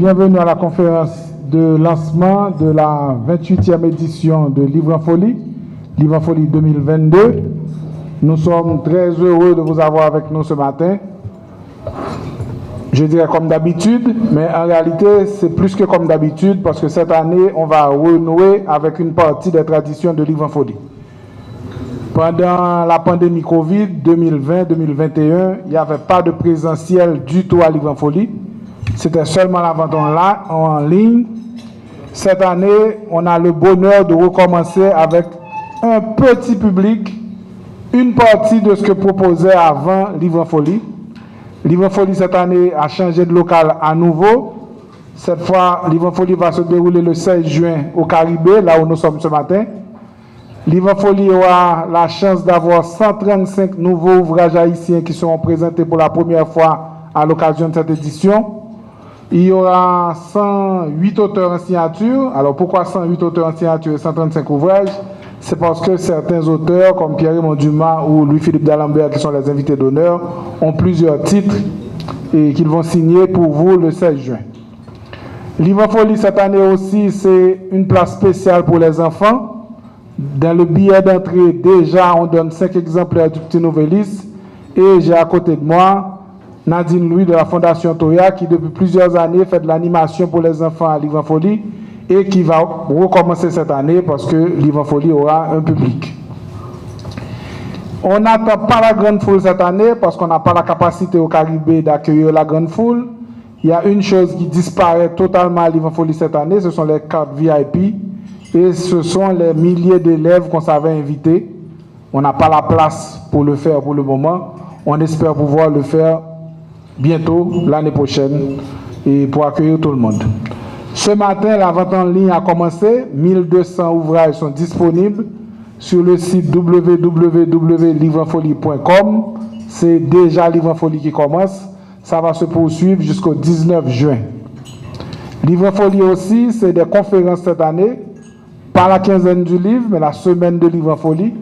bienvenue à la conférence de lancement de la 28e édition de Livre en Folie 2022. Nous sommes très heureux de vous avoir avec nous ce matin. Je dirais comme d'habitude, mais en réalité, c'est plus que comme d'habitude parce que cette année, on va renouer avec une partie des traditions de Livre en Folie. Pendant la pandémie Covid 2020-2021, il n'y avait pas de présentiel du tout à Livre en Folie. C'était seulement la vente en ligne. Cette année, on a le bonheur de recommencer avec un petit public, une partie de ce que proposait avant Livre en Folie. Livre en Folie cette année a changé de local à nouveau. Cette fois, Livre en Folie va se dérouler le 16 juin au Caribé, là où nous sommes ce matin. Livre en Folie aura la chance d'avoir 135 nouveaux ouvrages haïtiens qui seront présentés pour la première fois à l'occasion de cette édition. Il y aura 108 auteurs en signature. Alors pourquoi 108 auteurs en signature et 135 ouvrages? C'est parce que certains auteurs, comme Pierre-Raymond Dumas ou Louis-Philippe d'Alembert, qui sont les invités d'honneur, ont plusieurs titres et qu'ils vont signer pour vous le 16 juin. Livre en Folie cette année aussi, c'est une place spéciale pour les enfants. Dans le billet d'entrée, déjà, on donne 5 exemplaires du Petit Nouvelliste. Et j'ai à côté de moi Nadine Louis de la Fondation Toya qui depuis plusieurs années fait de l'animation pour les enfants à Livre en Folie et qui va recommencer cette année parce que Livre en Folie aura un public. On n'attend pas la grande foule cette année parce qu'on n'a pas la capacité au Caribé d'accueillir la grande foule. Il y a une chose qui disparaît totalement à Livre en Folie cette année, ce sont les cartes VIP et ce sont les milliers d'élèves qu'on savait inviter. On n'a pas la place pour le faire pour le moment. On espère pouvoir le faire bientôt, l'année prochaine, et pour accueillir tout le monde. Ce matin, la vente en ligne a commencé. 1200 ouvrages sont disponibles sur le site www.livreenfolie.com. C'est déjà Livre en Folie qui commence. Ça va se poursuivre jusqu'au 19 juin. Livre en Folie aussi, c'est des conférences cette année. Pas la quinzaine du livre, mais la semaine de Livre en Folie.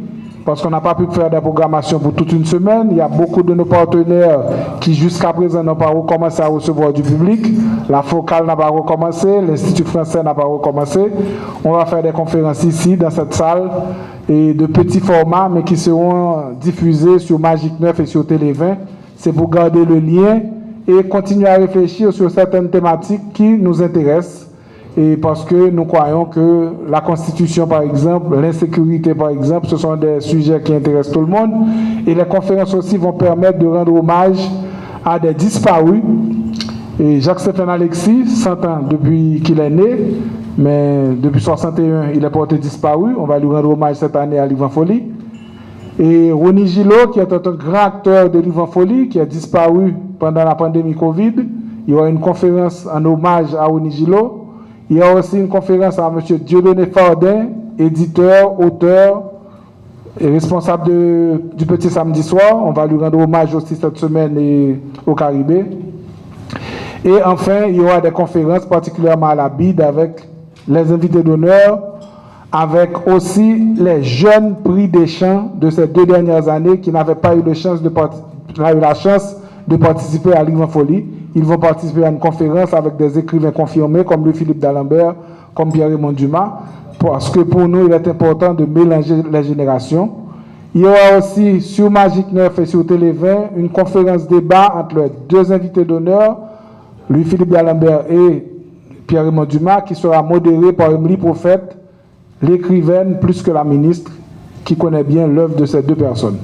Parce qu'on n'a pas pu faire des programmations pour toute une semaine. Il y a beaucoup de nos partenaires qui jusqu'à présent n'ont pas recommencé à recevoir du public. La Focale n'a pas recommencé, l'Institut français n'a pas recommencé. On va faire des conférences ici, dans cette salle, et de petits formats, mais qui seront diffusés sur Magic 9 et sur Télé 20. C'est pour garder le lien et continuer à réfléchir sur certaines thématiques qui nous intéressent. Et parce que nous croyons que la Constitution, par exemple, l'insécurité, par exemple, ce sont des sujets qui intéressent tout le monde. Et les conférences aussi vont permettre de rendre hommage à des disparus. Et Jacques-Stéphane Alexis, 100 ans depuis qu'il est né, mais depuis 61, il est porté disparu. On va lui rendre hommage cette année à Livre en Folie. Et Ronnie Gillot, qui est un grand acteur de Livre en Folie, qui a disparu pendant la pandémie Covid. Il y aura une conférence en hommage à Ronnie Gillot. Il y a aussi une conférence à M. Dieudonné Fardin, éditeur, auteur et responsable du Petit Samedi Soir. On va lui rendre hommage aussi cette semaine au Caribé. Et enfin, il y aura des conférences, particulièrement à la BID, avec les invités d'honneur, avec aussi les jeunes prix des chants de ces 2 dernières années qui n'avaient pas eu la chance de participer à Livre en Folie. Ils vont participer à une conférence avec des écrivains confirmés comme Louis-Philippe d'Alembert, comme Pierre-Raymond Dumas, parce que pour nous, il est important de mélanger les générations. Il y aura aussi sur Magic 9 et sur Télé 20 une conférence débat entre les 2 invités d'honneur, Louis-Philippe d'Alembert et Pierre-Raymond Dumas, qui sera modérée par Emily Prophète, l'écrivaine plus que la ministre, qui connaît bien l'œuvre de ces 2 personnes.